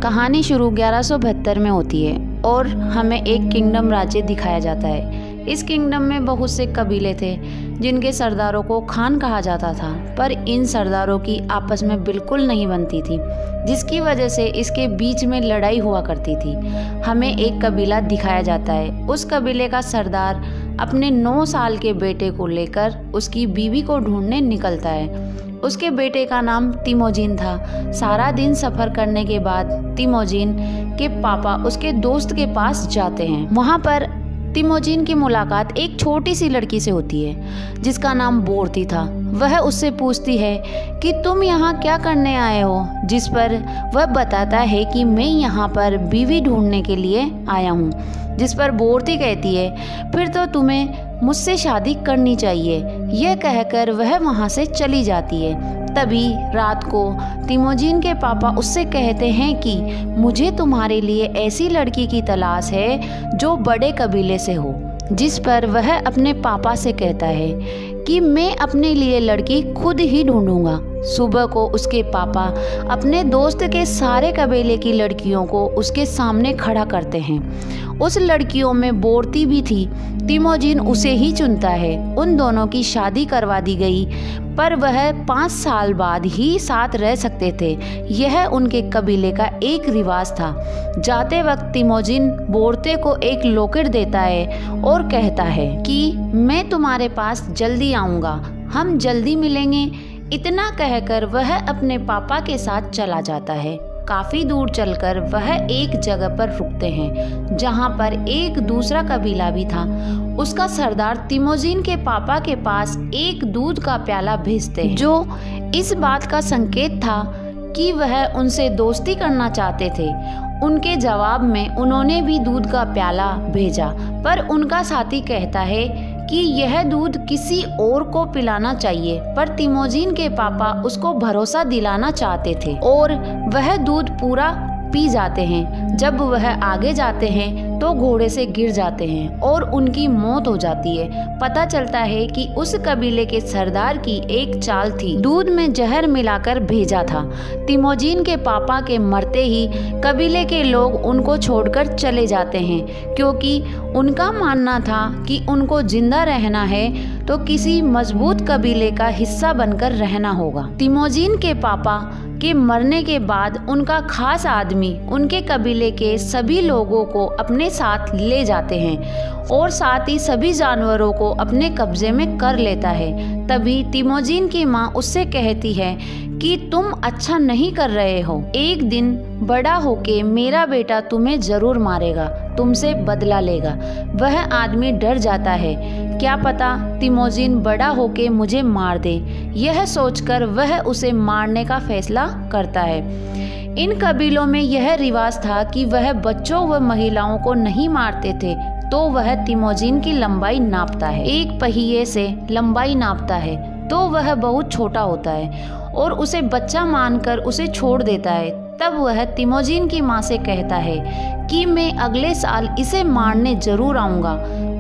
कहानी शुरू 1172 में होती है और हमें एक किंगडम राज्य दिखाया जाता है। इस किंगडम में बहुत से कबीले थे जिनके सरदारों को खान कहा जाता था, पर इन सरदारों की आपस में बिल्कुल नहीं बनती थी, जिसकी वजह से इसके बीच में लड़ाई हुआ करती थी। हमें एक कबीला दिखाया जाता है। उस कबीले का सरदार अपने 9 साल के बेटे को लेकर उसकी बीवी को ढूंढने निकलता है। उसके बेटे का नाम तिमोजिन था। सारा दिन सफ़र करने के बाद तिमोजिन के पापा उसके दोस्त के पास जाते हैं। वहाँ पर तिमोजिन की मुलाकात एक छोटी सी लड़की से होती है जिसका नाम बोरती था। वह उससे पूछती है कि तुम यहाँ क्या करने आए हो, जिस पर वह बताता है कि मैं यहाँ पर बीवी ढूंढने के लिए आया हूँ। जिस पर बोरती कहती है फिर तो तुम्हें मुझसे शादी करनी चाहिए। यह कहकर वह वहाँ से चली जाती है। तभी रात को तिमोजिन के पापा उससे कहते हैं कि मुझे तुम्हारे लिए ऐसी लड़की की तलाश है जो बड़े कबीले से हो। जिस पर वह अपने पापा से कहता है कि मैं अपने लिए लड़की खुद ही ढूंढूंगा। सुबह को उसके पापा अपने दोस्त के सारे कबीले की लड़कियों को उसके सामने खड़ा करते हैं। उस लड़कियों में बोरती भी थी। तिमोजिन उसे ही चुनता है। उन दोनों की शादी करवा दी गई, पर वह 5 साल बाद ही साथ रह सकते थे। यह उनके कबीले का एक रिवाज था। जाते वक्त तिमोजिन बोरते को एक लॉकेट देता है और कहता है कि मैं तुम्हारे पास जल्दी आऊँगा, हम जल्दी मिलेंगे। इतना कहकर वह अपने पापा के साथ चला जाता है। काफ़ी दूर चलकर वह एक जगह पर रुकते हैं जहाँ पर एक दूसरा कबीला भी था। उसका सरदार तिमोजिन के पापा के पास एक दूध का प्याला भेजते हैं, जो इस बात का संकेत था कि वह उनसे दोस्ती करना चाहते थे। उनके जवाब में उन्होंने भी दूध का प्याला भेजा, पर उनका साथी कहता है कि यह दूध किसी और को पिलाना चाहिए। पर तिमोजिन के पापा उसको भरोसा दिलाना चाहते थे और वह दूध पूरा पी जाते हैं। जब वह आगे जाते हैं तो घोड़े से गिर जाते हैं और उनकी मौत हो जाती है। पता चलता है कि उस कबीले के सरदार की एक चाल थी, दूध में जहर मिलाकर भेजा था। तिमोजिन के पापा के मरते ही कबीले के लोग उनको छोड़कर चले जाते हैं, क्योंकि उनका मानना था कि उनको जिंदा रहना है तो किसी मजबूत कबीले का हिस्सा बनकर रहना होगा। तिमोजिन के पापा के मरने के बाद उनका खास आदमी उनके कबीले के सभी लोगों को अपने साथ ले जाते हैं और साथ ही सभी जानवरों को अपने कब्जे में कर लेता है। तभी तिमोजिन की माँ उससे कहती है कि तुम अच्छा नहीं कर रहे हो। एक दिन बड़ा होके मेरा बेटा तुम्हें जरूर मारेगा, तुमसे बदला लेगा। वह आदमी डर जाता है, क्या पता तिमोजिन बड़ा होके मुझे मार दे। यह सोचकर वह उसे मारने का फैसला करता है। इन कबीलों में यह रिवाज था कि वह बच्चों व महिलाओं को नहीं मारते थे, तो वह तिमोजिन की लंबाई नापता है। एक पहिए से लंबाई नापता है तो वह बहुत छोटा होता है और उसे बच्चा मानकर उसे छोड़ देता है। तब वह तिमोजिन की माँ से कहता है कि मैं अगले साल इसे मारने जरूर आऊँगा।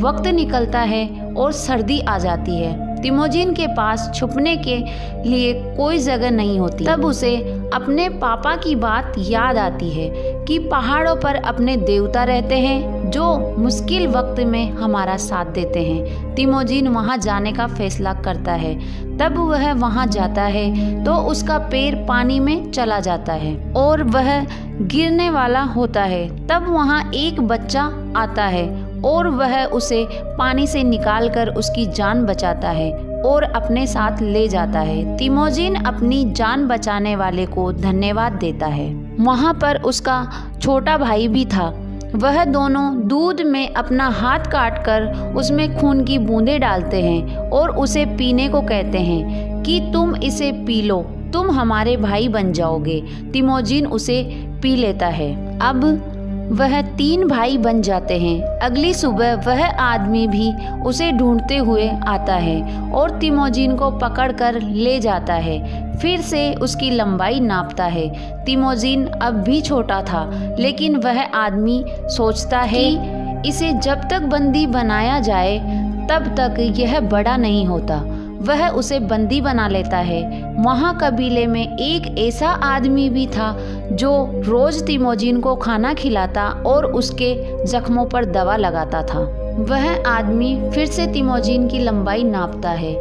वक्त निकलता है और सर्दी आ जाती है। तिमोजिन के पास छुपने के लिए कोई जगह नहीं होती। तब उसे अपने पापा की बात याद आती है कि पहाड़ों पर अपने देवता रहते हैं जो मुश्किल वक्त में हमारा साथ देते हैं। तिमोजिन वहां जाने का फैसला करता है। तब वह वहां जाता है तो उसका पैर पानी में चला जाता है और वह गिरने वाला होता है। तब वहां एक बच्चा आता है और वह उसे पानी से निकालकर उसकी जान बचाता है और अपने साथ ले जाता है। तिमोजिन अपनी जान बचाने वाले को धन्यवाद देता है। वहाँ पर उसका छोटा भाई भी था। वह दोनों दूध में अपना हाथ काटकर उसमें खून की बूंदें डालते हैं और उसे पीने को कहते हैं कि तुम इसे पी लो, तुम हमारे भाई बन जाओगे। तिमोजिन उसे पी लेता है। अब वह 3 भाई बन जाते हैं। अगली सुबह वह आदमी भी उसे ढूंढते हुए आता है और तिमोजिन को पकड़कर ले जाता है। फिर से उसकी लंबाई नापता है। तिमोजिन अब भी छोटा था, लेकिन वह आदमी सोचता है कि इसे जब तक बंदी बनाया जाए तब तक यह बड़ा नहीं होता। वह उसे बंदी बना लेता है। वहाँ कबीले में एक ऐसा आदमी भी था जो रोज तिमोजिन को खाना खिलाता और उसके जख्मों पर दवा लगाता था। वह आदमी फिर से तिमोजिन की लंबाई नापता है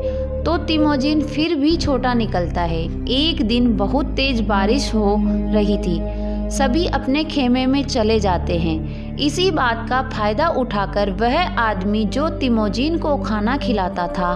तो तिमोजिन फिर भी छोटा निकलता है। एक दिन बहुत तेज बारिश हो रही थी। सभी अपने खेमे में चले जाते हैं। इसी बात का फायदा उठाकर वह आदमी जो तिमोजिन को खाना खिलाता था,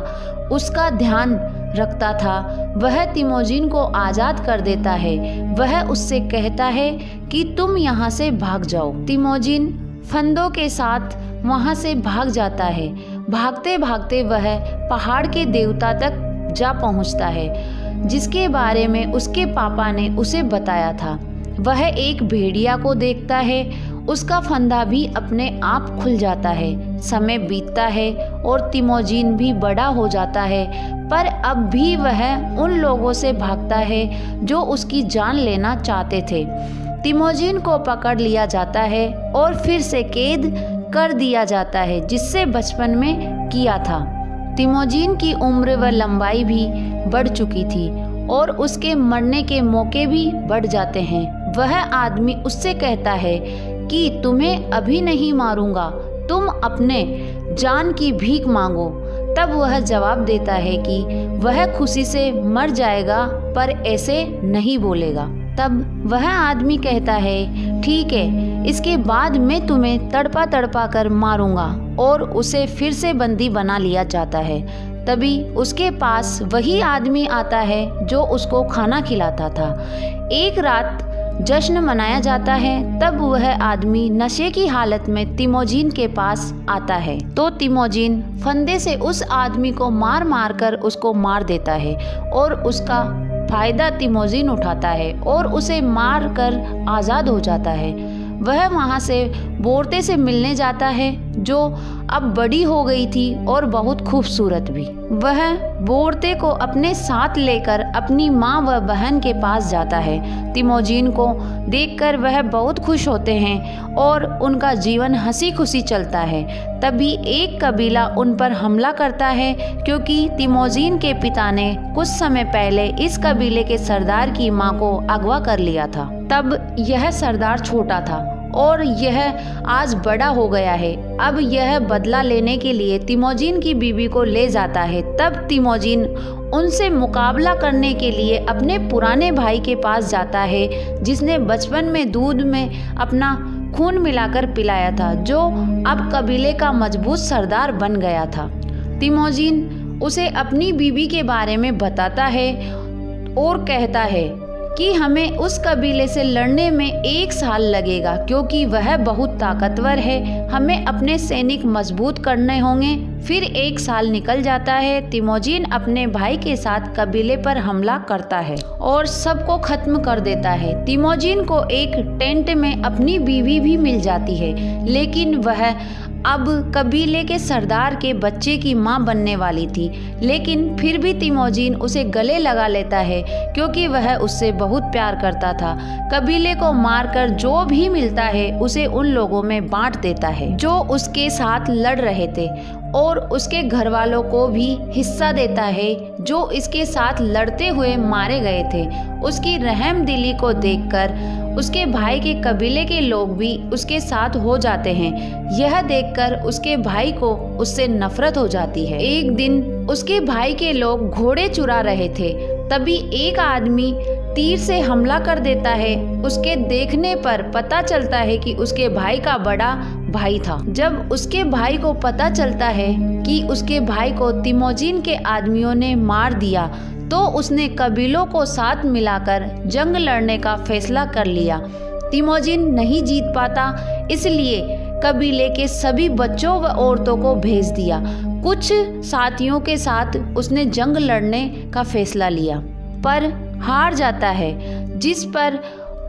उसका ध्यान रखता था, वह तिमोजिन को आज़ाद कर देता है। वह उससे कहता है कि तुम यहाँ से भाग जाओ। तिमोजिन फंदों के साथ वहाँ से भाग जाता है। भागते भागते वह पहाड़ के देवता तक जा पहुँचता है, जिसके बारे में उसके पापा ने उसे बताया था। वह एक भेड़िया को देखता है। उसका फंदा भी अपने आप खुल जाता है। समय बीतता है और तिमोजिन भी बड़ा हो जाता है, पर अब भी वह उन लोगों से भागता है जो उसकी जान लेना चाहते थे। तिमोजिन को पकड़ लिया जाता है और फिर से कैद कर दिया जाता है, जिससे बचपन में किया था। तिमोजिन की उम्र व लंबाई भी बढ़ चुकी थी और उसके मरने के मौके भी बढ़ जाते हैं। वह आदमी उससे कहता है कि तुम्हें अभी नहीं मारूंगा, तुम अपने जान की भीख मांगो। तब वह जवाब देता है कि वह खुशी से मर जाएगा पर ऐसे नहीं बोलेगा। तब वह आदमी कहता है ठीक है, इसके बाद मैं तुम्हें तड़पा तड़पा कर मारूंगा, और उसे फिर से बंदी बना लिया जाता है। तभी उसके पास वही आदमी आता है जो उसको खाना खिलाता था। एक रात जश्न मनाया जाता है। तब वह आदमी नशे की हालत में तिमोजिन के पास आता है तो तिमोजिन फंदे से उस आदमी को मार मार कर उसको मार देता है और उसका फायदा तिमोजिन उठाता है और उसे मार कर आज़ाद हो जाता है। वह वहाँ से बोरते से मिलने जाता है जो अब बड़ी हो गई थी और बहुत खूबसूरत भी। वह बोरते को अपने साथ लेकर अपनी माँ व बहन के पास जाता है। तिमोजिन को देखकर वह बहुत खुश होते हैं और उनका जीवन हंसी खुशी चलता है। तभी एक कबीला उन पर हमला करता है, क्योंकि तिमोजिन के पिता ने कुछ समय पहले इस कबीले के सरदार की माँ को अगवा कर लिया था। तब यह सरदार छोटा था और यह आज बड़ा हो गया है। अब यह बदला लेने के लिए तिमोजिन की बीवी को ले जाता है। तब तिमोजिन उनसे मुकाबला करने के लिए अपने पुराने भाई के पास जाता है, जिसने बचपन में दूध में अपना खून मिलाकर पिलाया था, जो अब कबीले का मजबूत सरदार बन गया था। तिमोजिन उसे अपनी बीवी के बारे में बताता है और कहता है कि हमें उस कबीले से लड़ने में 1 साल लगेगा, क्योंकि वह बहुत ताकतवर है। हमें अपने सैनिक मजबूत करने होंगे। फिर 1 साल निकल जाता है। तिमोजिन अपने भाई के साथ कबीले पर हमला करता है और सबको खत्म कर देता है। तिमोजिन को एक टेंट में अपनी बीवी भी मिल जाती है, लेकिन वह अब कबीले के सरदार के बच्चे की मां बनने वाली थी। लेकिन फिर भी तिमोजिन उसे गले लगा लेता है, क्योंकि वह उससे बहुत प्यार करता था। कबीले को मारकर जो भी मिलता है उसे उन लोगों में बांट देता है जो उसके साथ लड़ रहे थे, और उसके घर वालों को भी हिस्सा देता है जो इसके साथ लड़ते हुए मारे गए थे। उसकी रहमदिली को देखकर उसके भाई के कबीले के लोग भी उसके साथ हो जाते हैं। यह देखकर उसके भाई को उससे नफरत हो जाती है। एक दिन उसके भाई के लोग घोड़े चुरा रहे थे। तभी एक आदमी तीर से हमला कर देता है। उसके देखने पर पता चलता है कि उसके भाई का बड़ा भाई था। जब उसके भाई को पता चलता है कि उसके भाई को तिमोजिन के आदमियों ने मार दिया, तो उसने कबीलों को साथ मिलाकर जंग लड़ने का फैसला कर लिया। तिमोजिन नहीं जीत पाता, इसलिए कबीले के सभी बच्चों व औरतों को भेज दिया। कुछ साथियों के साथ उसने जंग लड़ने का फैसला लिया, पर हार जाता है, जिस पर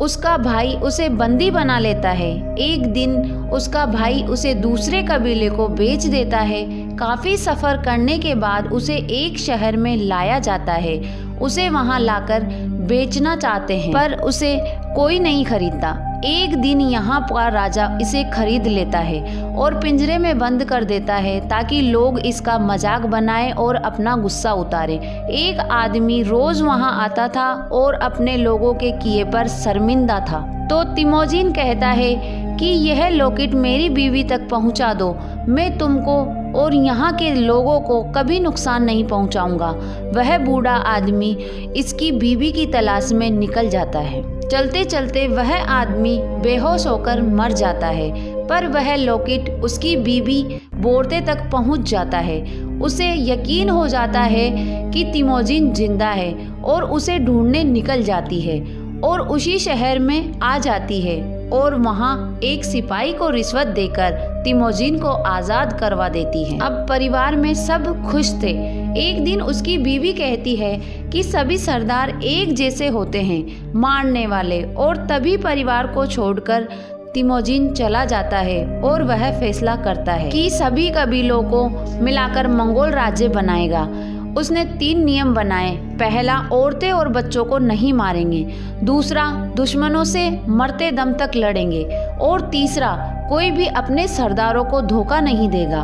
उसका भाई उसे बंदी बना लेता है। एक दिन उसका भाई उसे दूसरे कबीले को बेच देता है। काफ़ी सफ़र करने के बाद उसे एक शहर में लाया जाता है। उसे वहां लाकर बेचना चाहते हैं, पर उसे कोई नहीं खरीदता। एक दिन यहाँ का राजा इसे खरीद लेता है और पिंजरे में बंद कर देता है ताकि लोग इसका मजाक बनाएं और अपना गुस्सा उतारें। एक आदमी रोज वहाँ आता था और अपने लोगों के किए पर शर्मिंदा था। तो तिमोजिन कहता है कि यह लॉकेट मेरी बीवी तक पहुँचा दो, मैं तुमको और यहाँ के लोगों को कभी नुकसान नहीं पहुँचाऊँगा। वह बूढ़ा आदमी इसकी बीवी की तलाश में निकल जाता है। चलते चलते वह आदमी बेहोश होकर मर जाता है, पर वह लॉकेट उसकी बीवी बोर्ते तक पहुंच जाता है। उसे यकीन हो जाता है कि तिमोजिन जिंदा है और उसे ढूंढने निकल जाती है और उसी शहर में आ जाती है और वहाँ एक सिपाही को रिश्वत देकर तिमोजिन को आज़ाद करवा देती है। अब परिवार में सब खुश थे। एक दिन उसकी बीवी कहती है कि सभी सरदार एक जैसे होते हैं, मारने वाले, और तभी परिवार को छोड़कर तिमोजिन चला जाता है और वह फैसला करता है कि सभी कबीलों को मिलाकर मंगोल राज्य बनाएगा। उसने 3 नियम बनाए। पहला, औरतें और बच्चों को नहीं मारेंगे। दूसरा, दुश्मनों से मरते दम तक लड़ेंगे। और तीसरा, कोई भी अपने सरदारों को धोखा नहीं देगा।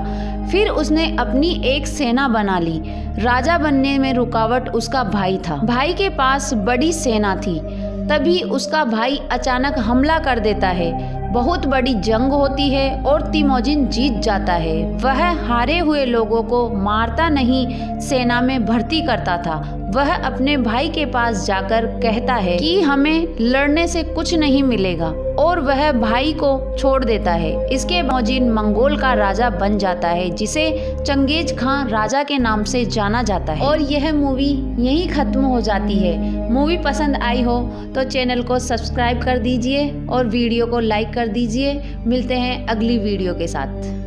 फिर उसने अपनी एक सेना बना ली। राजा बनने में रुकावट उसका भाई था। भाई के पास बड़ी सेना थी। तभी उसका भाई अचानक हमला कर देता है। बहुत बड़ी जंग होती है और तिमोजिन जीत जाता है। वह हारे हुए लोगों को मारता नहीं, सेना में भर्ती करता था। वह अपने भाई के पास जाकर कहता है कि हमें लड़ने से कुछ नहीं मिलेगा और वह भाई को छोड़ देता है। इसके तिमोजिन मंगोल का राजा बन जाता है, जिसे चंगेज खान राजा के नाम से जाना जाता है। और यह मूवी यहीं खत्म हो जाती है। मूवी पसंद आई हो तो चैनल को सब्सक्राइब कर दीजिए और वीडियो को लाइक कर दीजिए। मिलते हैं अगली वीडियो के साथ।